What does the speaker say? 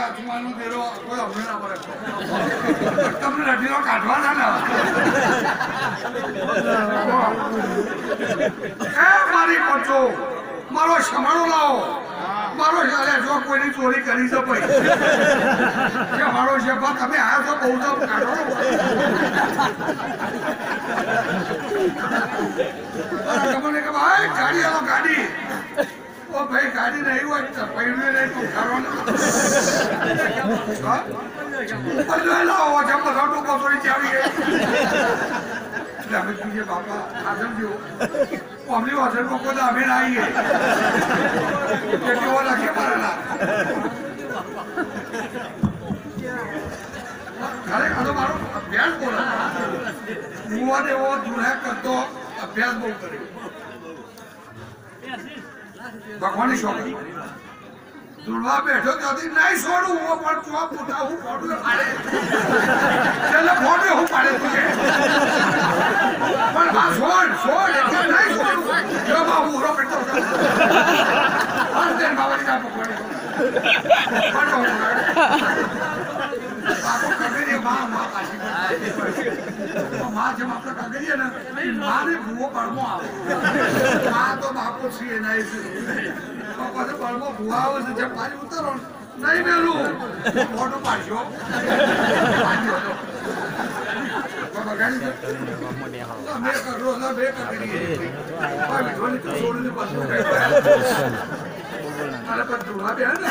આત્માનો દેરો કોઈ અમને ના પડે તમને રટીનો કાઢવાના ને એ મારી પચો મારો શમાળો લાવો મારો ચાલે જો કોઈની ચોરી કરી છે ભાઈ મારો છે તમે આયા છો બહુ તો કાઢો તમને કે ભાઈ ગાડી આવો ગાડી ઓ ભાઈ ગાડી નહીં હોય તો પૈડવે નહીં તું કરવાનું લાવો જમ બધા ટૂંકો થોડી ચાવીએ અમે કીધે બાપા આદમ જો અમલી વાસણ કો કોઈ અમે ના આવીએ કેવો લાગે મારા ખરેખર તો મારો અભ્યાસ બોલો હું એવો દુઃખ કરતો અભ્યાસ બહુ કર્યો ભગવાનની શોખ દુર્વા બેઠો ત્યાંથી નહીં છોડું હું પણ ચોપ મોટા હું ફોટો પાડે એટલે ફોટો હું પાડે તું પણ હા છોડ એટલે નહીં છોડું જો બાબુ ઉરો બેઠો હર દેન બાબાની ના પકડે બાપો કગરીએ માં પાછી માં જેમ આપણે કગરીએ ને મારે ભૂવો પડમો આવે માં તો બાપો છીએ નહીં પછી પડમો ભૂવા આવે છે જેમ પાછી ઉતારો નહીં મેલું ફોટો પાડ્યો બે કરો બે કરીએ છોડીને પાછું અરે પણ ધુવા બે ને